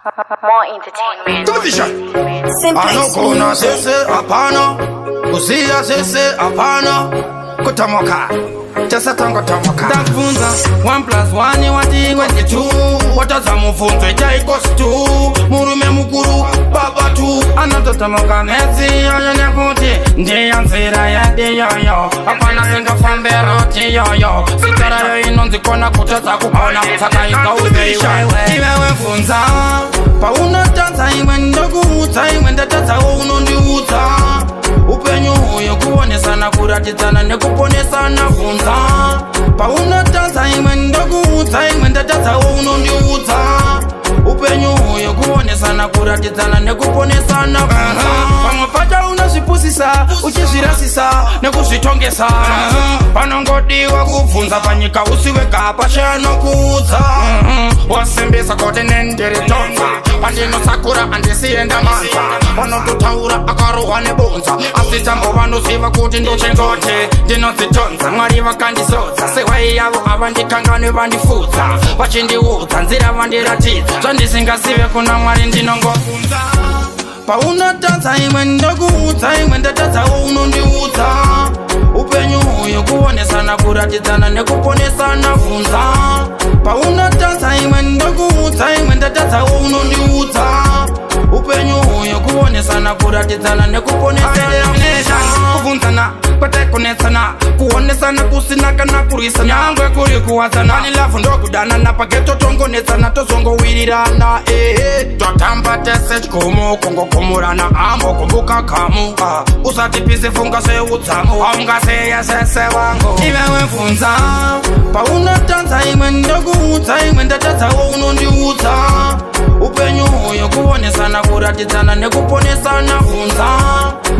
More entertainment. Television. Simply Anokona sese apana, kusia sese apana, kutamoka. Just a tango tamoka. Tafunza 1+1 wati 22. Watazamu funzo ija equals 2. Murume mukuru baba tu. Anatotamoka mezi yoyo nyakuti. Ndiye nzira ya di yoyo. Apana senga fambe roti yoyo. Sitara yo inonzi kona kutata kukona. Saka ika uzeisha. Iwewe funza. Pa unatanza iwe ndogu uta. Iwe ndatata unondi uta. Upenyu huyo kuone sana kuratizana nekupone sana funza. Pa unatanza iwe ndogu uta. Iwe ndatata unondi uta. Upenyu huyo kuone sana kuratizana nekupone sana funza. Pamwapaja unasipusisa, uchizirasisa, nekusitongesa. Panongodiwa kufunza panyika usiweka hapa shano kuuza. Wasembesa kote nendere tonza. Pandino sakura andisienda manza. Wano tutaura akaruwa nebonza. Asitambo wano siva kuti ndochengote. Dino zitonza, mwariva kandisoza. Sewayi yavo avandikangane vandifuza. Vachindiuza, nzira vandiratiza. Zvandisingasive kuna mwari ndinongofunza. Pa unatanza iwe ndokuudza. Iwe ndatanza unondiudza. Upenyu huyo kuonesana kuratizana nekuponesana funza. Pa unatanza iwe ndokuudza. Iwe ndatanza unondiudza. Upenyu huyo kuonesana kuratizana nekuponesana kufunzana kwete kunetsana kuonesana kusinakana kurisana nyangwe kuri kuwazana nilafu ndokudana napageto tongonetsana tozongowirirana twatamba tese chikomo kongokomurana ambo kumbuka kamu usatipise funga seudzamu aungaseya sese wangu iwewe funza. Pa unatanza iwe ndokuudza. Iwe ndatanza unondiudza. Upenyu huyo kuonesana kuratizana nekuponesana funza.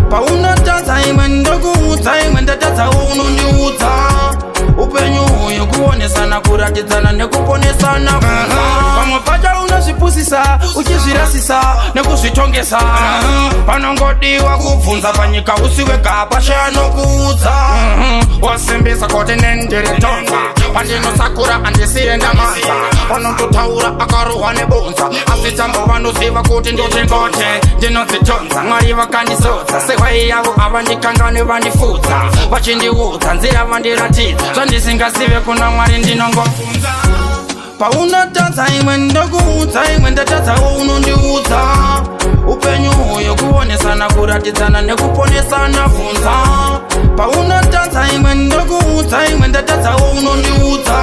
Pa unatanza iwe ndokuudza. Iwe ndatanza unondiudza. Upenyu huyo kuonesana kuratizana nekuponesana funza. Pamwapaja unasipusisa, uchizirasisa, nekusitongesa. Panongodiwa kufunza panyika usiweka hapa shano kuuza. Wasembesa kote nendere tonza. Pandino sakura andisienda manza. Wano tutaura akaruwa nebonza. Asitambo wano siva kuti ndochengote. Dino zitonza, mwariva kandisoza. Sewayi yavo avandikangane vandifuza. Vachindiuza, nzira vandiratiza. Zvandisingasive kuna mwari ndinongofunza. Pa unatanza iwe ndokuudza. Iwe ndatanza unondiudza. Upenyu huyo kuonesana kuratizana nekuponesana funza. Pa unatanza iwe ndokuudza. Iwe ndatanza unondiudza.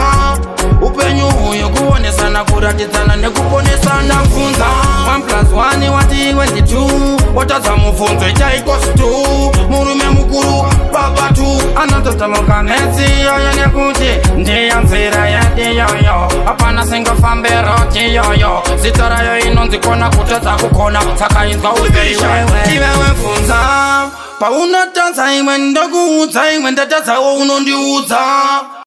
Upenyu huyo kuonesana kuratizana nekuponesana funza. 1+1 wati 22. Watazamu funzo ija equals 2. Murume mukuru baba tu. Anatotamoka mezi yoyo nyakuti. Ndiye nzira ya di yoyo. Apana singa fambe roti yoyo. Sitara yo inonzi kona kutata kukona. Saka inza uzeisha. Iwewe funza. Pa unatanza iwe ndokuudza. Iwe ndatanza unondiudza.